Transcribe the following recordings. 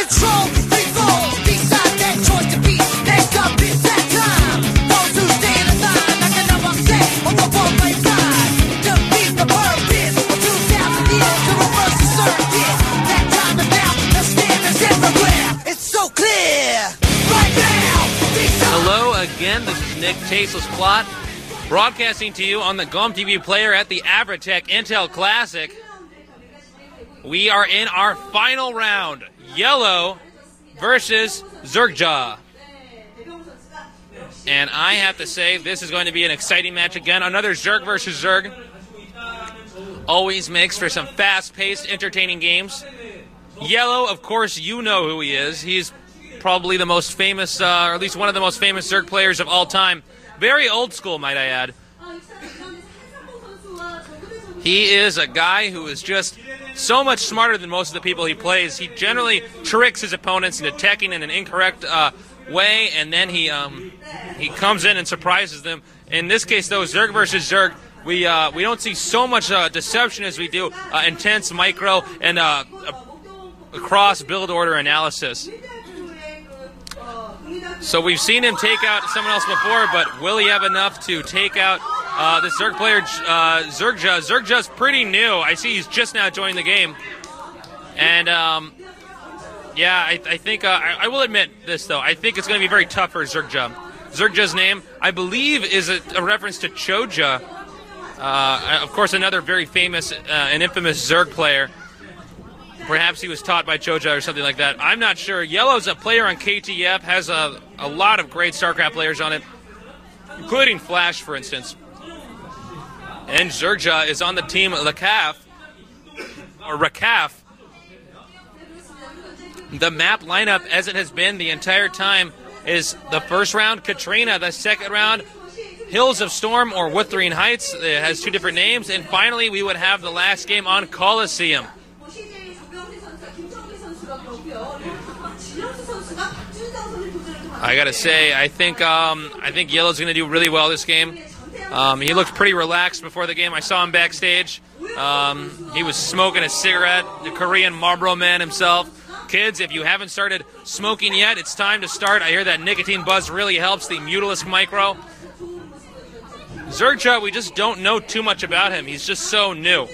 control, free fall. Beside that choice to be, next up is that time. Those who stay in the line, like another set on the one-way ride. Defeat the purpose of 2,000 years to reverse the circuit. That time is now, the standards everywhere. It's so clear, right now. Hello again, this is Nick Tasteless Plot, broadcasting to you on the GOM TV player at the Averatec-Intel Classic. We are in our final round, YellOw versus zergjjoa. And I have to say, this is going to be an exciting match again. Another Zerg versus Zerg. Always makes for some fast-paced, entertaining games. YellOw, of course, you know who he is. He's probably the most famous, or at least one of the most famous Zerg players of all time. Very old school, might I add. He is a guy who is just so much smarter than most of the people he plays. He generally tricks his opponents into teching in an incorrect way, and then he comes in and surprises them. In this case, though, Zerg versus Zerg, we don't see so much deception as we do intense micro and cross build order analysis. So we've seen him take out someone else before, but will he have enough to take out the Zerg player, zergjjoa? Zergjoa's pretty new. I see he's just now joining the game. And, yeah, I think, I will admit this, though. I think it's going to be very tough for zergjjoa. Zergjjoa's name, I believe, is a reference to Choja. Of course, another very famous and infamous Zerg player. Perhaps he was taught by Choja or something like that. I'm not sure. YellOw's a player on KTF, has a lot of great StarCraft players on it, including Flash, for instance. And zergjjoa is on the team Rakaf. The map lineup, as it has been the entire time, is the first round, Katrina, the second round, Hills of Storm or Wuthering Heights. It has two different names. And finally, we would have the last game on Coliseum. I gotta say, I think YellOw's gonna do really well this game. He looked pretty relaxed before the game. I saw him backstage. He was smoking a cigarette, the Korean Marlboro man himself. Kids, if you haven't started smoking yet, it's time to start. I hear that nicotine buzz really helps the Mutalisk Micro. zergjjoa, we just don't know too much about him. He's just so new.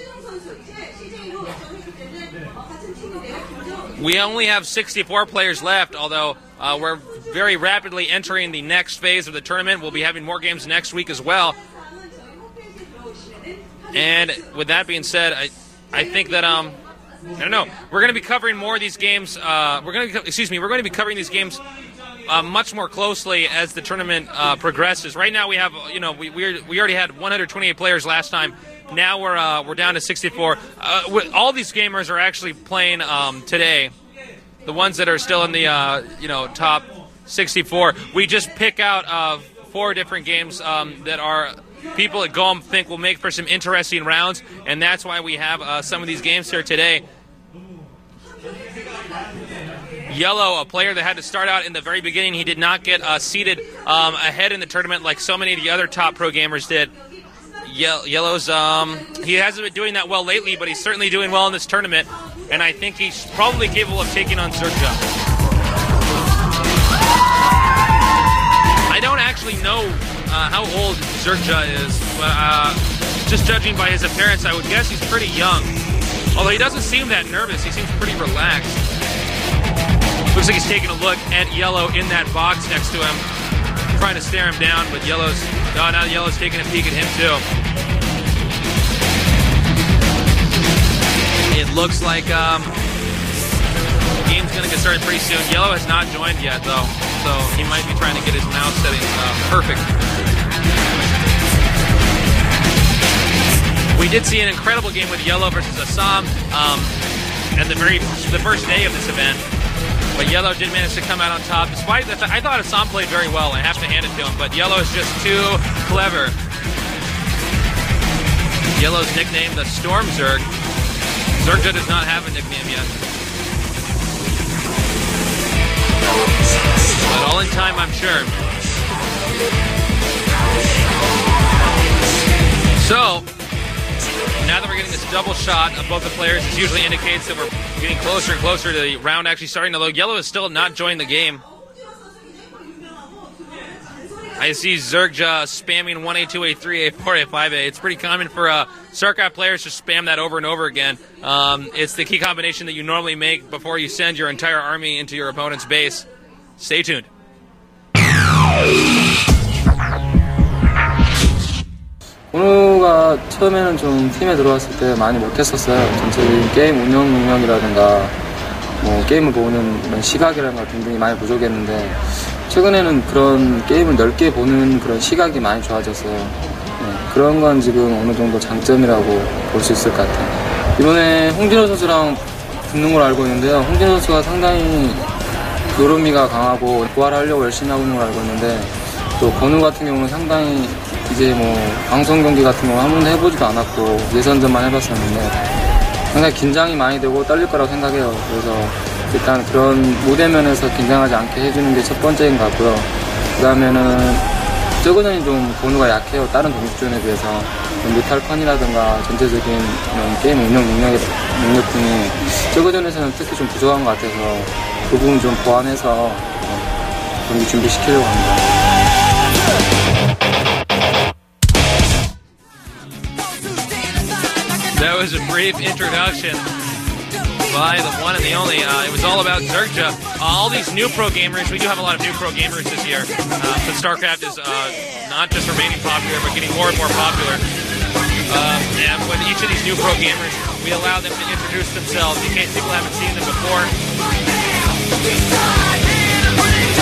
We only have 64 players left, although we're very rapidly entering the next phase of the tournament. We'll be having more games next week as well. And with that being said, I think that I don't know. We're going to be covering more of these games. We're going to be covering these games much more closely as the tournament progresses. Right now, we have we already had 128 players last time. Now we're down to 64. All these gamers are actually playing today. The ones that are still in the top 64. We just pick out 4 different games that are people at GOM think will make for some interesting rounds, and that's why we have some of these games here today. YellOw, a player that had to start out in the very beginning, he did not get seated ahead in the tournament like so many of the other top pro gamers did. YellOw's he hasn't been doing that well lately, but he's certainly doing well in this tournament, and I think he's probably capable of taking on zergjjoa. I don't actually know how old zergjjoa is, but just judging by his appearance, I would guess he's pretty young. Although he doesn't seem that nervous, he seems pretty relaxed. Looks like he's taking a look at YellOw in that box next to him, trying to stare him down, but now YellOw's taking a peek at him too. It looks like the game's going to get started pretty soon. YellOw has not joined yet, though, so he might be trying to get his mouse settings perfect. We did see an incredible game with YellOw versus Assam at the first day of this event. But YellOw did manage to come out on top, despite that. I thought Assam played very well. I have to hand it to him, but YellOw is just too clever. YellOw's nicknamed the Storm Zerg. zergjjoa does not have a nickname yet. But all in time, I'm sure. So, now that we're getting this double shot of both the players, this usually indicates that we're getting closer and closer to the round actually starting. Although YellOw is still not joining the game. I see zergjjoa spamming 1A, 2A, 3A, 4A, 5A. It's pretty common for StarCraft players to spam that over and over again. It's the key combination that you normally make before you send your entire army into your opponent's base. Stay tuned. 번호가 처음에는 좀 팀에 들어왔을 때 많이 못했었어요. 전체적인 게임 운영 능력이라든가 뭐 게임을 보는 이런 시각이라든가 등등이 많이 부족했는데 최근에는 그런 게임을 넓게 보는 그런 시각이 많이 좋아졌어요. 네, 그런 건 지금 어느 정도 장점이라고 볼 수 있을 것 같아요. 이번에 홍진호 선수랑 붙는 걸 알고 있는데요. 홍진호 선수가 상당히 노련미가 강하고 부활하려고 열심히 하고 있는 걸 알고 있는데 또 건우 같은 경우는 상당히 이제 뭐 방송 경기 같은 경우 한 번도 해보지도 않았고 예선전만 해봤었는데 상당히 긴장이 많이 되고 떨릴 거라고 생각해요. 그래서 일단 그런 무대 면에서 긴장하지 않게 해주는 게 첫 번째인 것 같고요. 그 다음에는 저그전이 좀 번호가 약해요. 다른 동식전에 비해서 뮤탈컨이라든가 전체적인 이런 게임 운영 능력 등이 저그전에서는 특히 좀 부족한 것 같아서 그 부분 좀 보완해서 경기 준비시키려고 합니다. That was a brief introduction by the one and the only. It was all about zergjjoa. All these new pro gamers, we do have a lot of new pro gamers this year. But StarCraft is not just remaining popular, but getting more and more popular. And with each of these new pro gamers, we allow them to introduce themselves in case people haven't seen them before.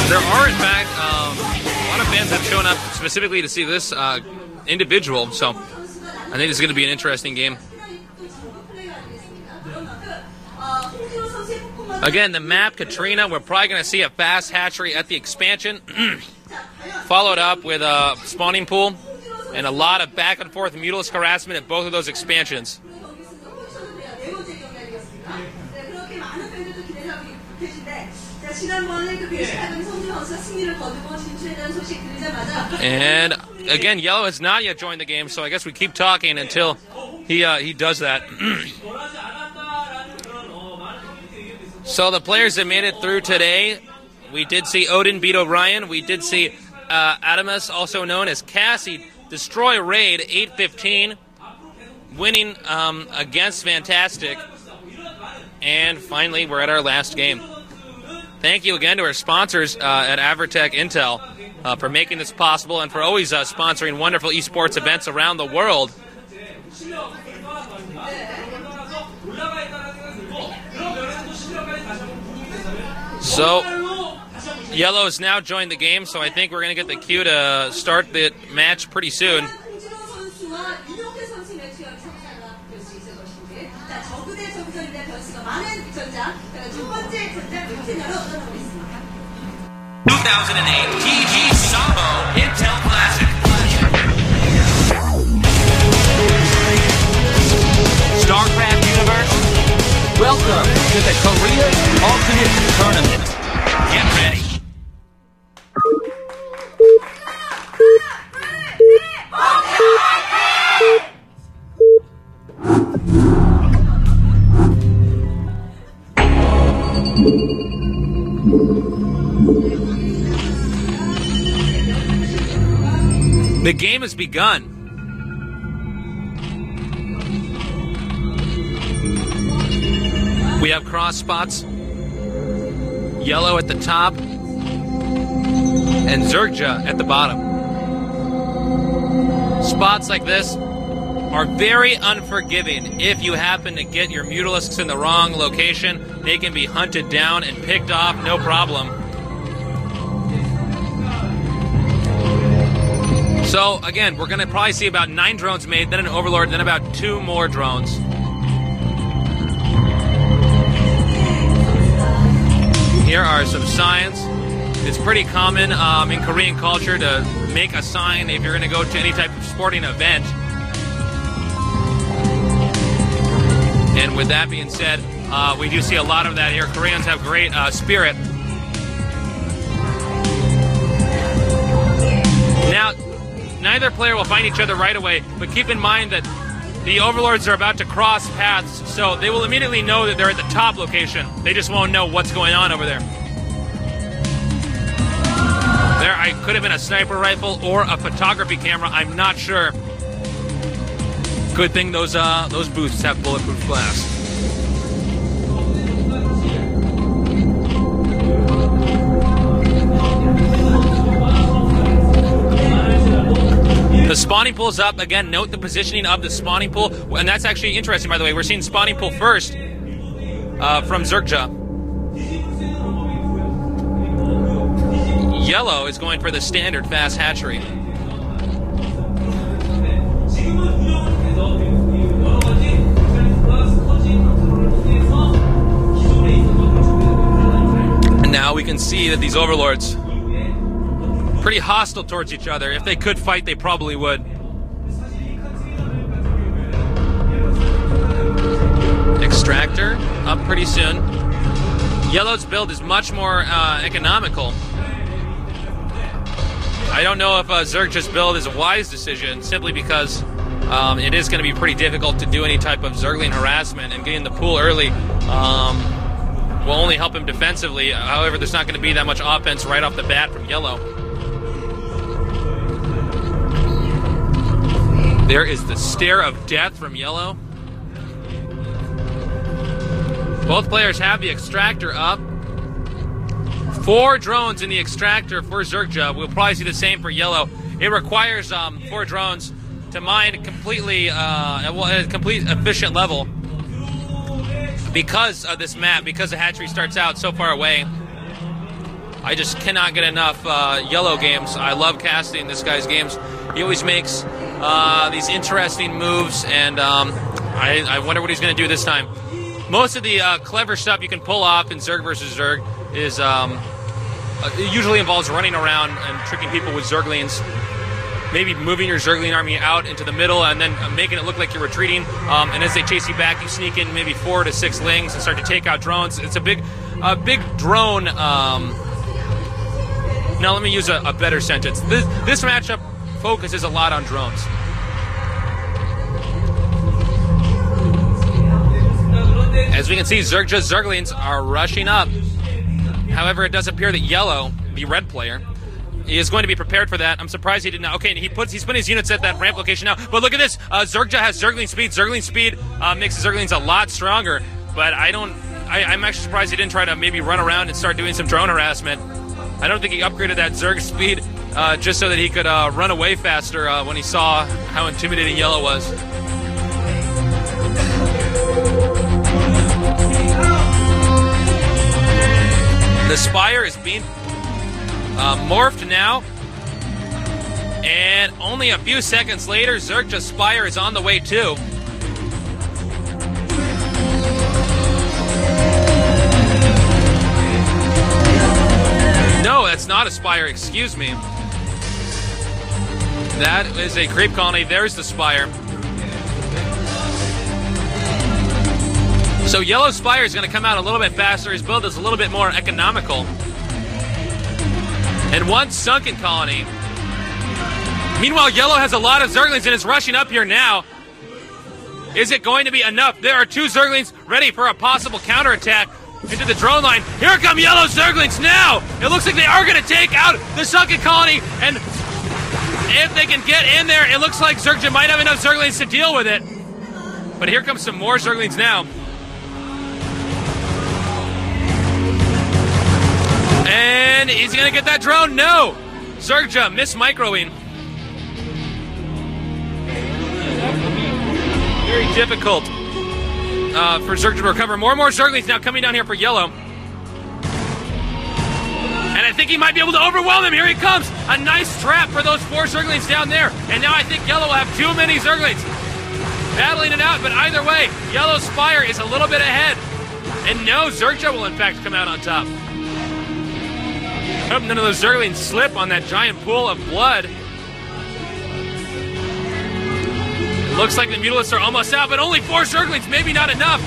There are, in fact, a lot of fans have shown up specifically to see this individual, so I think this is going to be an interesting game. Again, the map, Katrina, we're probably going to see a fast hatchery at the expansion, followed up with a spawning pool, and a lot of back and forth mutalist harassment at both of those expansions. And again, YellOw has not yet joined the game, so I guess we keep talking until he does that. So the players that made it through today, we did see Odin beat Orion. We did see Adamus, also known as Cassie, destroy Raid 8-15, winning against Fantastic. And finally, we're at our last game. Thank you again to our sponsors at Averatec-Intel for making this possible and for always sponsoring wonderful esports events around the world. So, YellOw has now joined the game, so I think we're going to get the cue to start the match pretty soon. TG Sabo Intel Classic. StarCraft Universe. Welcome to the Korea Ultimate Tournament. Get ready. The game has begun. We have cross spots, YellOw at the top, and zergjjoa at the bottom. Spots like this are very unforgiving. If you happen to get your mutalisks in the wrong location, they can be hunted down and picked off, no problem. So, again, we're going to probably see about 9 drones made, then an Overlord, then about 2 more drones. Here are some signs. It's pretty common in Korean culture to make a sign if you're going to go to any type of sporting event. And with that being said, we do see a lot of that here. Koreans have great spirit. Now, neither player will find each other right away, but keep in mind that the Overlords are about to cross paths, so they will immediately know that they're at the top location. They just won't know what's going on over there. There, I could have been a sniper rifle or a photography camera. I'm not sure. Good thing those boosts have bulletproof glass. The spawning pool is up. Again, note the positioning of the spawning pool. And that's actually interesting, by the way. We're seeing spawning pool first from zergjjoa. YellOw is going for the standard fast hatchery. And now we can see that these Overlords pretty hostile towards each other. If they could fight, they probably would. Extractor up pretty soon. YellOw's build is much more economical. I don't know if zergjjoa's build is a wise decision, simply because it is going to be pretty difficult to do any type of zergling harassment, and getting the pool early will only help him defensively. However, there's not going to be that much offense right off the bat from YellOw. There is the stare of death from YellOw. Both players have the extractor up. 4 drones in the extractor for zergjjoa. We'll probably see the same for YellOw. It requires 4 drones to mine completely at a complete efficient level because of this map, because the hatchery starts out so far away. I just cannot get enough YellOw games. I love casting this guy's games. He always makes these interesting moves, and I wonder what he's going to do this time. Most of the clever stuff you can pull off in Zerg versus Zerg is it usually involves running around and tricking people with Zerglings. Maybe moving your Zergling army out into the middle and then making it look like you're retreating. And as they chase you back, you sneak in maybe 4 to 6 lings and start to take out drones. It's a big drone. Now let me use a better sentence. This matchup focuses a lot on drones. As we can see, zergjjoa's Zerglings are rushing up. However, it does appear that YellOw, the red player, is going to be prepared for that. I'm surprised he did not. Okay, he's putting his units at that ramp location now. But look at this. zergjjoa has Zergling speed. Zergling speed makes the Zerglings a lot stronger. But I'm actually surprised he didn't try to maybe run around and start doing some drone harassment. I don't think he upgraded that Zerg speed just so that he could run away faster when he saw how intimidating YellOw was. The Spire is being morphed now, and only a few seconds later, zergjjoa's Spire is on the way too. No, that's not a Spire, excuse me. That is a creep colony. There's the Spire. So YellOw's Spire is going to come out a little bit faster. His build is a little bit more economical. And one sunken colony. Meanwhile, YellOw has a lot of Zerglings and is rushing up here now. Is it going to be enough? There are 2 Zerglings ready for a possible counterattack into the drone line. Here come YellOw's Zerglings now! It looks like they are going to take out the sunken colony, and if they can get in there, it looks like zergjjoa might have enough Zerglings to deal with it. But here comes some more Zerglings now. And is he going to get that drone? No! zergjjoa miss-microing. Very difficult for zergjjoa to recover. More and more Zerglings now coming down here for YellOw. And I think he might be able to overwhelm him. Here he comes. A nice trap for those 4 Zerglings down there. And now I think YellOw will have too many Zerglings. Battling it out, but either way, YellOw's Spire is a little bit ahead. And no, zergjjoa will in fact come out on top. Hope none of those Zerglings slip on that giant pool of blood. It looks like the Mutalisks are almost out, but only 4 Zerglings, maybe not enough.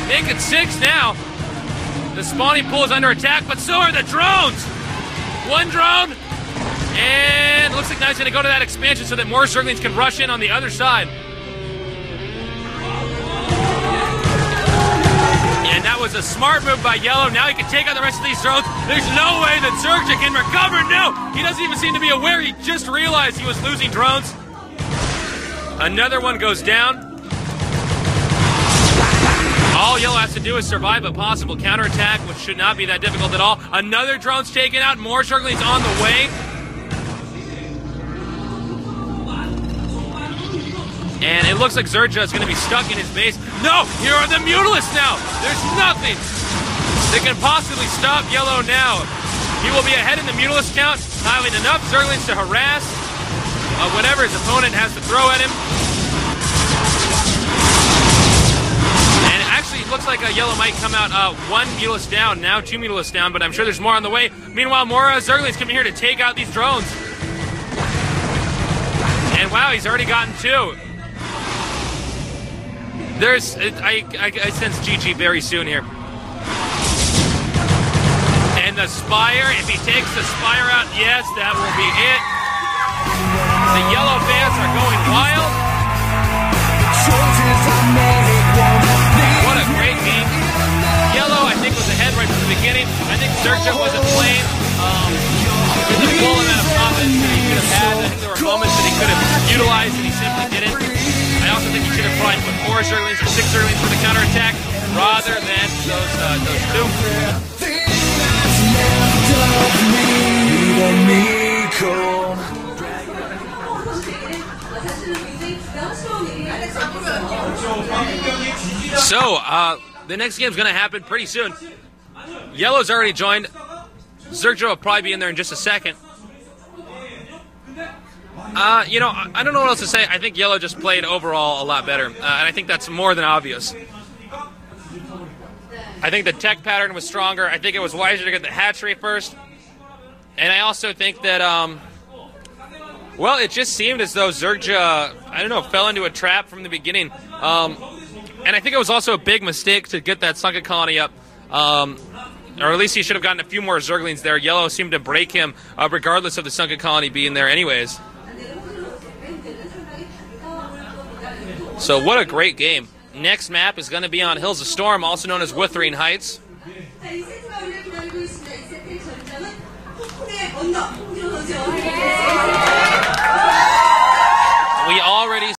Make it 6 now. The spawning pool is under attack, but so are the drones. 1 drone, and it looks like now he's going to go to that expansion so that more Zerglings can rush in on the other side. that was a smart move by YellOw. Now he can take out the rest of these drones. There's no way that zergjjoa can recover. No, he doesn't even seem to be aware. He just realized he was losing drones. Another one goes down. All YellOw has to do is survive a possible counterattack, which should not be that difficult at all. Another drone's taken out. More zerglings on the way. And it looks like zergjjoa is going to be stuck in his base. No! Here are the Mutalisks now! There's nothing that can possibly stop YellOw now. He will be ahead in the Mutalisk count, having enough zerglings to harass whatever his opponent has to throw at him. And actually, it looks like YellOw might come out one Mutalisk down, now two Mutalisks down, but I'm sure there's more on the way. Meanwhile, more zerglings coming here to take out these drones. And wow, he's already gotten two. I sense GG very soon here. And the Spire, if he takes the Spire out, yes, that will be it. The YellOw fans are going wild. What a great game. YellOw, I think, was ahead right from the beginning. I think zergjjoa wasn't playing with the full amount of confidence that he could have had. I think there were moments that he could have utilized and he simply didn't. I also think he should have probably put 4 zerglings or 6 zerglings for the counterattack rather than those two. So, the next game's going to happen pretty soon. YellOw's already joined. zergjjoa will probably be in there in just a second. You know, I don't know what else to say. I think YellOw just played overall a lot better, and I think that's more than obvious. I think the tech pattern was stronger. I think it was wiser to get the hatchery first. And I also think that, well, it just seemed as though zergjjoa, I don't know, fell into a trap from the beginning. And I think it was also a big mistake to get that sunken colony up. Or at least he should have gotten a few more zerglings there. YellOw seemed to break him, regardless of the sunken colony being there anyways. So what a great game. Next map is going to be on Hills of Storm, also known as Wuthering Heights. We already